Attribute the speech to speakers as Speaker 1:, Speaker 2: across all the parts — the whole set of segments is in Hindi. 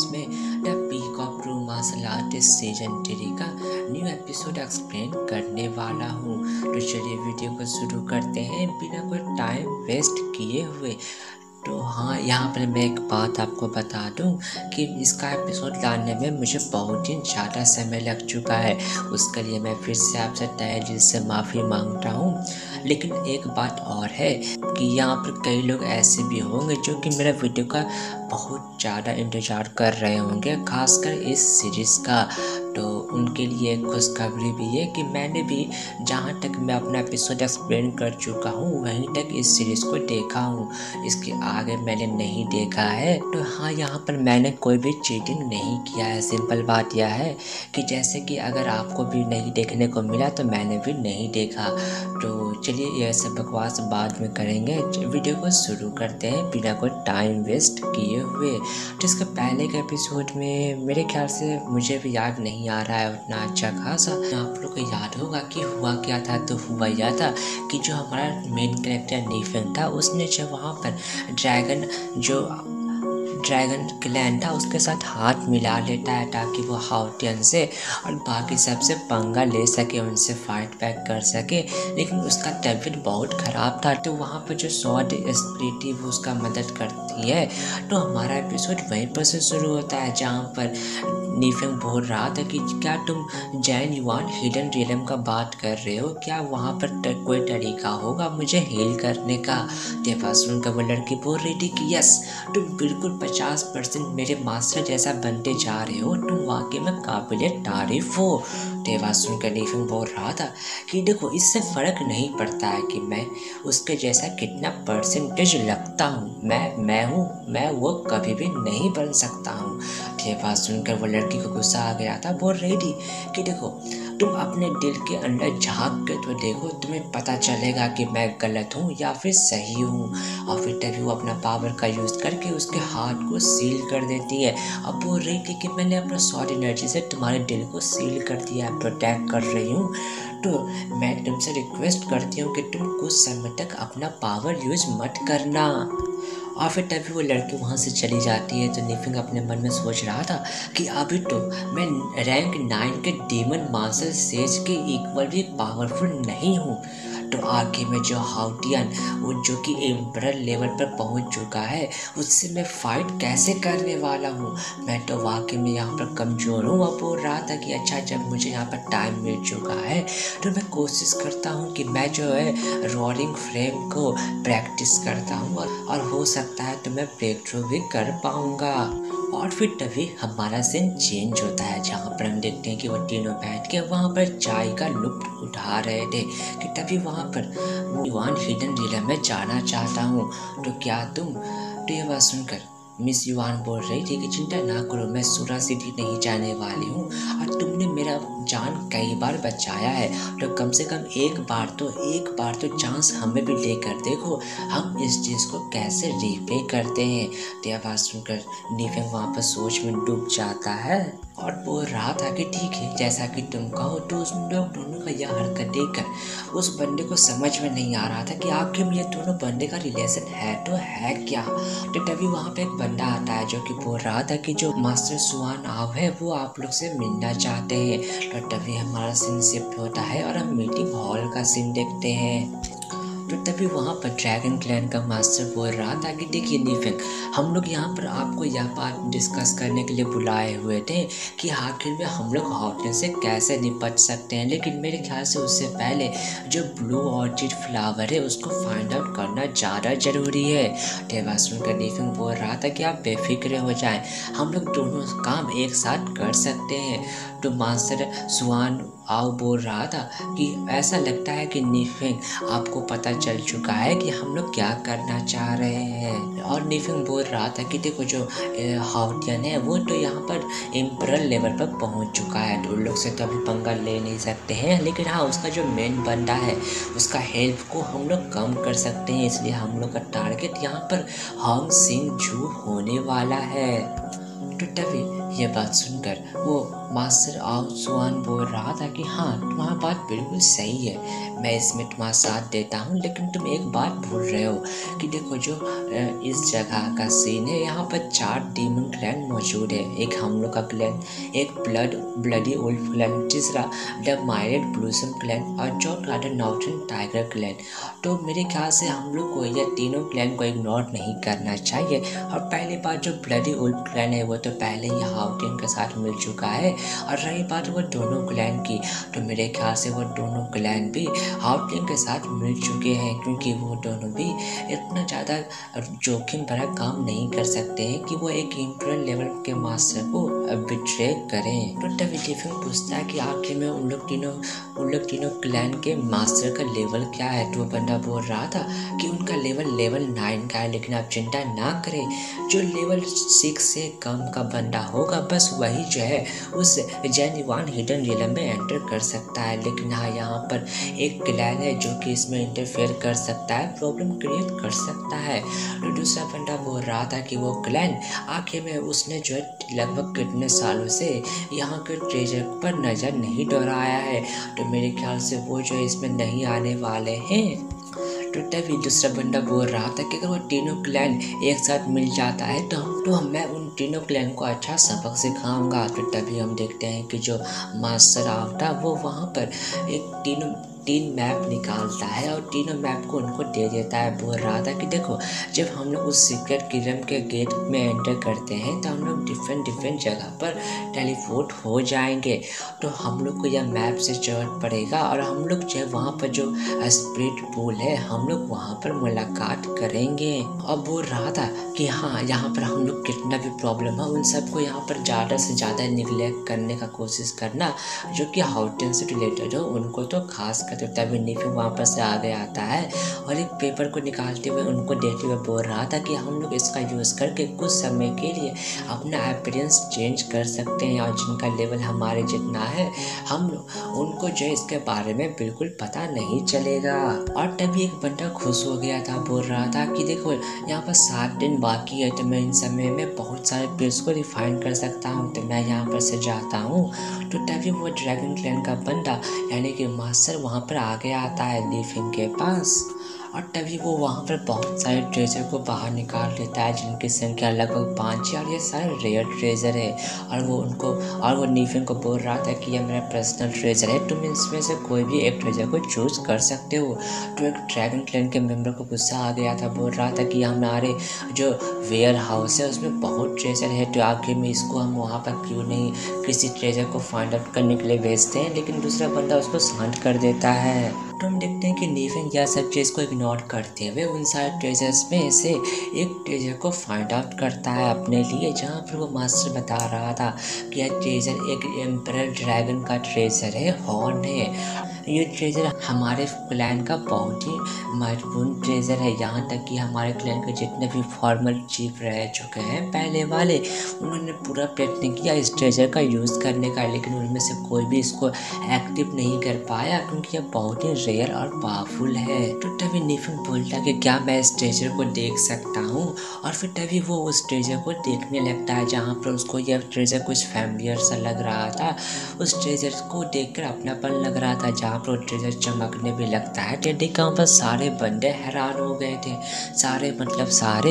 Speaker 1: एपिसोड्स में the peacock room martial artist season 3 का न्यू एपिसोड एक्सप्लेन करने वाला हूँ। तो चलिए वीडियो को शुरू करते हैं बिना कोई टाइम वेस्ट किए हुए। तो हाँ, यहाँ पर मैं एक बात आपको बता दूँ कि इसका एपिसोड लाने में मुझे बहुत ही ज़्यादा समय लग चुका है। उसके लिए मैं फिर से आपसे तहे दिल से माफ़ी मांगता हूँ। लेकिन एक बात और है कि यहाँ पर कई लोग ऐसे भी होंगे जो कि मेरा वीडियो का बहुत ज़्यादा इंतज़ार कर रहे होंगे, खासकर इस सीरीज़ का। तो उनके लिए खुशखबरी भी है कि मैंने भी जहाँ तक मैं अपना एपिसोड एक्सप्लेन कर चुका हूँ वहीं तक इस सीरीज़ को देखा हूँ। इसके आगे मैंने नहीं देखा है। तो हाँ, यहाँ पर मैंने कोई भी चीटिंग नहीं किया है। सिंपल बात यह है कि जैसे कि अगर आपको भी नहीं देखने को मिला तो मैंने भी नहीं देखा। तो चलिए यह सब बकवास बाद में करेंगे, वीडियो को शुरू करते हैं बिना कोई टाइम वेस्ट किए हुए। तो इसके पहले के एपिसोड में मेरे ख्याल से मुझे भी याद नहीं आ रहा है उतना अच्छा खासा। आप लोग को याद होगा कि हुआ क्या था। तो हुआ यह था कि जो हमारा मेन कैरेक्टर नीफेंग था, उसने जब वहाँ पर ड्रैगन क्लैन था उसके साथ हाथ मिला लेता है ताकि वो हाउटियन से और बाकी सबसे पंगा ले सके, उनसे फाइट बैक कर सके। लेकिन उसका तबीयत बहुत ख़राब था। तो वहाँ पर जो सॉर्ड स्प्लिट वो उसका मदद करती है। तो हमारा एपिसोड वहीं पर से शुरू होता है जहाँ पर नीफेंग बोल रहा था कि क्या तुम जैन युआन हिडन रियलम का बात कर रहे हो? क्या वहाँ पर कोई तरीका होगा मुझे हील करने का? देवासुर का वो लड़की बोल रही थी कि यस, तुम बिल्कुल 50% मेरे मास्टर जैसा बनते जा रहे हो, तुम वाकई में काबिले तारीफ हो। देवासुर का नीफेंग बोल रहा था कि देखो, इससे फ़र्क नहीं पड़ता है कि मैं उसके जैसा कितना परसेंटेज लगता हूँ। मैं वो कभी भी नहीं बन सकता हूँ। ये बात सुनकर वो लड़की को गुस्सा आ गया था। बोल रही थी कि देखो, तुम अपने दिल के अंदर झांक के तो देखो, तुम्हें पता चलेगा कि मैं गलत हूँ या फिर सही हूँ। और फिर तभी वो अपना पावर का यूज़ करके उसके हाथ को सील कर देती है। अब बोल रही थी कि मैंने अपना सॉर्ड एनर्जी से तुम्हारे दिल को सील कर दिया है, प्रोटेक्ट कर रही हूँ। तो मैं तुमसे रिक्वेस्ट करती हूँ कि तुम कुछ समय तक अपना पावर यूज मत करना। और फिर तभी वो लड़की वहाँ से चली जाती है। तो नीफेंग अपने मन में सोच रहा था कि अभी तो मैं रैंक 9 के डीमन मार्शल सेज के इक्वल भी पावरफुल नहीं हूँ। तो आगे में जो हाउटियन, वो जो कि एम्परर लेवल पर पहुंच चुका है, उससे मैं फाइट कैसे करने वाला हूँ? मैं तो वाकई में यहाँ पर कमज़ोर हूँ। अब बोल रहा था कि अच्छा, जब मुझे यहाँ पर टाइम मिल चुका है तो मैं कोशिश करता हूँ कि मैं जो है रोअरिंग फ्लेम को प्रैक्टिस करता हूँ और हो सकता है तो मैं ब्रेक थ्रू भी कर पाऊँगा। और फिर तभी हमारा सीन चेंज होता है जहाँ पर हम देखते हैं कि वो तीनों बैठ के वहाँ पर चाय का लुत्फ उठा रहे थे कि तभी वहाँ पर युआन हिडन रियलम में जाना चाहता हूँ, तो क्या तुम? तो ये बात सुनकर मिस युआन बोल रही थी कि चिंता ना करो, मैं सूरा सिटी नहीं जाने वाली हूँ और तुमने मेरा जान कई बार बचाया है, तो कम से कम एक बार तो चांस हमें भी लेकर देखो, हम इस चीज़ को कैसे रीपे करते हैं। तो यह बात सुनकर नीफेंग वहाँ पर सोच में डूब जाता है और बोल रहा था कि ठीक है, जैसा कि तुम कहो। तो उस लोग दोनों का यह हरकत देखकर उस बंदे को समझ में नहीं आ रहा था कि आखिर में ये दोनों बंदे का रिलेशन है तो है क्या। तो तभी वहाँ पे एक बंदा आता है जो कि बोल रहा था कि जो मास्टर सुआन आव है वो आप लोग से मिलना चाहते हैं। तो तभी हमारा सीन शिफ्ट होता है और हम मीटिंग हॉल का सीन देखते हैं। तो तभी वहाँ पर ड्रैगन क्लैन का मास्टर बोल रहा था कि देखिए नीफेंग, हम लोग यहाँ पर आपको यह बात डिस्कस करने के लिए बुलाए हुए थे कि आखिर में हम लोग हॉटनेस से कैसे निपट सकते हैं। लेकिन मेरे ख्याल से उससे पहले जो ब्लू ऑर्चिड फ्लावर है उसको फाइंड आउट करना ज़्यादा ज़रूरी है। ये सुनकर नीफेंग बोल रहा था कि आप बेफिक्र हो जाएं, हम लोग दोनों काम एक साथ कर सकते हैं। तो मास्टर सुआन आओ बोल रहा था कि ऐसा लगता है कि नीफेंग आपको पता चल चुका है कि हम लोग क्या करना चाह रहे हैं। और नीफेंग बोल रहा था कि देखो, जो हाउटियन है वो तो यहाँ पर एम्परर लेवल पर पहुँच चुका है, तो उन लोग से तो अभी पंगा ले नहीं सकते हैं। लेकिन हाँ, उसका जो मेन बंदा है उसका हेल्प को हम लोग कम कर सकते हैं। इसलिए हम लोग का टारगेट यहाँ पर हांग सिंग जू होने वाला है। तो तभी ये बात सुनकर वो मास्टर आओ जुआन बोल रहा था कि हाँ, तुम्हारा बात बिल्कुल सही है, मैं इसमें तुम्हारा साथ देता हूँ, लेकिन तुम एक बात भूल रहे हो कि देखो जो इस जगह का सीन है, यहाँ पर 4 डीमन क्लैन मौजूद है। एक हम लोग का क्लैन, एक ब्लडी वुल्फ क्लैन, तीसरा द माइरेड ब्लूसम क्लैन और चौथा द नॉर्थर्न टाइगर क्लैन। तो मेरे ख्याल से हम लोग को यह तीनों क्लैन को इग्नोर नहीं करना चाहिए। और पहली बात जो ब्लडी वुल्फ क्लैन है वो तो पहले ही हाउटिन के साथ मिल चुका है, और रही बात वो दोनों क्लैन की, तो मेरे ख्याल से वो दोनों क्लैन भी हाउटिन के साथ मिल चुके हैं, क्योंकि वो दोनों भी इतना ज़्यादा जोखिम भरा काम नहीं कर सकते हैं कि वो एक इम्पोर्टेंट लेवल के मास्टर को बिट्रे करें। तो तभी टिफिन पूछता है कि आखिर में उन लोग तीनों क्लैन के मास्टर का लेवल क्या है। तो वो बंदा बोल रहा था कि उनका लेवल 9 का है, लेकिन आप चिंता ना करें, जो लेवल 6 से कम का बंदा होगा बस वही जो है उस जेन्युइन हिडन रियलम में एंटर कर सकता है। लेकिन हाँ, यहाँ पर एक क्लैन है जो कि इसमें इंटरफेयर कर सकता है, प्रॉब्लम क्रिएट कर सकता है। तो दूसरा बंदा बोल रहा था कि वो क्लैन आखिर में उसने जो है लगभग कितने सालों से यहाँ के ट्रेजर पर नज़र नहीं दौड़ाया है, तो मेरे ख्याल से वो जो है इसमें नहीं आने वाले हैं। तो तभी दूसरा बंदा बोल रहा था कि अगर वो तीनों क्लैन एक साथ मिल जाता है तो मैं उन तीनों क्लैन को अच्छा सबक सिखाऊंगा। तो तभी हम देखते हैं कि जो मास्टर आवता वो वहाँ पर एक 3 मैप निकालता है और तीनों मैप को उनको दे देता है। बोल रहा था कि देखो, जब हम लोग उस सीक्रेट किरम के गेट में एंटर करते हैं तो हम लोग डिफरेंट जगह पर टेलीपोर्ट हो जाएंगे, तो हम लोग को यह मैप से जरूरत पड़ेगा और हम लोग जो है वहाँ पर जो स्पिरिट पूल है हम लोग वहाँ पर मुलाकात करेंगे। और बोल रहा था कि हाँ, यहाँ पर हम लोग कितना भी प्रॉब्लम है उन सबको यहाँ पर ज़्यादा से ज़्यादा निगलेक्ट करने का कोशिश करना, जो कि हाउटिन से रिलेटेड हो उनको तो खास तो तभी नीफी वहाँ से आगे आता है और एक पेपर को निकालते हुए उनको देखते हुए बोल रहा था कि हम लोग इसका यूज़ करके कुछ समय के लिए अपना अपीयरेंस चेंज कर सकते हैं, और जिनका लेवल हमारे जितना है हम लोग उनको जो है इसके बारे में बिल्कुल पता नहीं चलेगा। और तभी एक बंदा खुश हो गया था, बोल रहा था कि देखो यहाँ पर 7 दिन बाकी है, तो मैं इन समय में बहुत सारे पेज को रिफाइन कर सकता हूँ, तो मैं यहाँ पर से जाता हूँ। तो तभी वो ड्रैगन क्लैन का बंदा यानी कि मास्टर वहाँ पर आगे आता है लीफिंग के पास, और तभी वो वहाँ पर बहुत सारे ट्रेजर को बाहर निकाल लेता है, जिनकी संख्या लगभग 5 है और ये सारे रेयर ट्रेजर है। और वो नीफिंग को बोल रहा था कि यह मेरा पर्सनल ट्रेजर है, तुम इसमें से कोई भी एक ट्रेजर को चूज कर सकते हो। तो एक ड्रैगन क्लैन के मेंबर को गुस्सा आ गया था, बोल रहा था कि हमारे जो वेयर हाउस है उसमें बहुत ट्रेजर है, तो आखिर में इसको हम वहाँ पर क्यों नहीं किसी ट्रेजर को फाइंड आउट करने के लिए भेजते हैं। लेकिन दूसरा बंदा उसको शांत कर देता है। तो हम देखते हैं कि नीफिंग यह सब चीज़ को इग्नोर करते हुए उन सारे ट्रेजर्स में से एक ट्रेजर को फाइंड आउट करता है अपने लिए, जहाँ पर वो मास्टर बता रहा था कि यह ट्रेजर एक एम्परर ड्रैगन का ट्रेजर है, हॉर्न है। ये ट्रेजर हमारे क्लैन का बहुत ही महत्वपूर्ण ट्रेजर है, यहाँ तक कि हमारे क्लैन के जितने भी फॉर्मल चीफ रह चुके हैं पहले वाले, उन्होंने पूरा प्रयत्न किया इस ट्रेजर का यूज़ करने का, लेकिन उनमें से कोई भी इसको एक्टिव नहीं कर पाया, क्योंकि यह बहुत ही रेयर और पावरफुल है। तो तभी नीफिंग बोलता कि क्या मैं इस ट्रेजर को देख सकता हूँ, और फिर तभी वो उस ट्रेजर को देखने लगता है, जहाँ पर उसको यह ट्रेजर कुछ फैमिलियर सा लग रहा था। उस ट्रेजर को देखकर अपनापन लग रहा था, जहाँ पर ट्रेजर चमकने भी लगता है। टेडी का पर सारे बंदे हैरान हो गए थे, सारे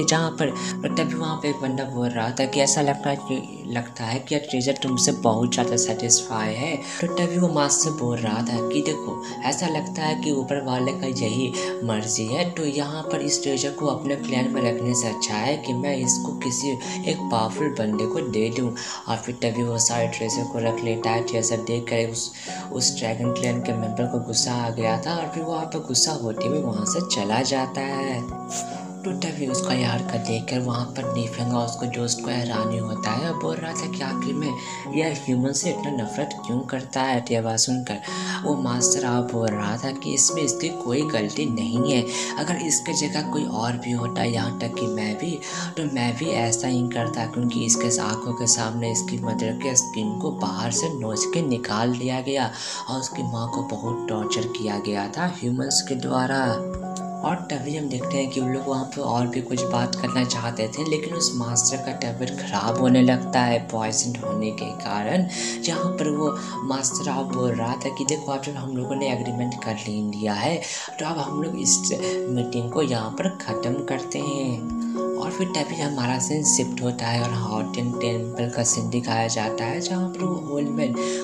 Speaker 1: जहाँ पर तभी वहाँ पे एक बंदा बोल रहा था कि ऐसा लगता है कि ट्रेजर तुमसे बहुत ज़्यादा सेटिस्फाई है। तो तभी वो मास्टर बोल रहा था कि देखो, ऐसा लगता है कि ऊपर वाले का यही मर्जी है, तो यहाँ पर इस ट्रेजर को अपने क्लैन में रखने से अच्छा है कि मैं इसको किसी एक पावरफुल बंदे को दे दूँ। और फिर तभी वो सारे ट्रेजर को रख लेता है। ट्रेजर देख कर उस ड्रैगन क्लैन के मेंबर को गुस्सा आ गया था, और फिर वहाँ पर गुस्सा होते हुए वहाँ से चला जाता है। तो तभी उसका ये हरकत देखकर वहाँ पर नीफिंग और उसको दोस्त को हैरानी होता है, और बोल रहा था कि आखिर में यह ह्यूमन से इतना नफरत क्यों करता है। ये बात सुनकर वो मास्टर आप बोल रहा था कि इसमें इसकी कोई गलती नहीं है, अगर इसके जगह कोई और भी होता, यहाँ तक कि मैं भी, तो मैं भी ऐसा ही करता, क्योंकि इसके आंखों के सामने इसकी मदर के स्किन को बाहर से नोच के निकाल दिया गया और उसकी माँ को बहुत टॉर्चर किया गया था ह्यूमंस के द्वारा। और तभी हम देखते हैं कि उन लोग वहाँ पे और भी कुछ बात करना चाहते थे, लेकिन उस मास्टर का तबीयत ख़राब होने लगता है पॉइजन होने के कारण। जहाँ पर वो मास्टर आप बोल रहा था कि देखो अब जब हम लोगों ने एग्रीमेंट कर लिया है तो अब हम लोग इस मीटिंग को यहाँ पर ख़त्म करते हैं। और फिर तभी हमारा सीन शिफ्ट होता है और हॉटन टेम्पल का सीन दिखाया जाता है, जहाँ पर वो ओल्ड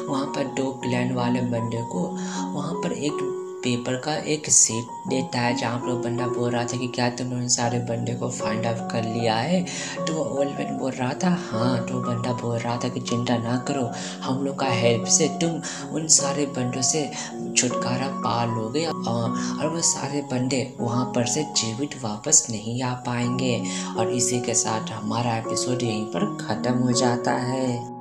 Speaker 1: वहाँ पर 2 क्लैन वाले बंदे को वहाँ पर एक पेपर का एक शीट देता है, जहाँ पर वो बंदा बोल रहा था कि क्या तुमने उन सारे बंदे को फाइंड आउट कर लिया है। तो वो ओल्ड मैन बोल रहा था हाँ। तो बंदा बोल रहा था कि चिंता ना करो, हम लोग का हेल्प से तुम उन सारे बंदों से छुटकारा पा लोगे और वो सारे बंदे वहाँ पर से जीवित वापस नहीं आ पाएंगे। और इसी के साथ हमारा एपिसोड यहीं पर ख़त्म हो जाता है।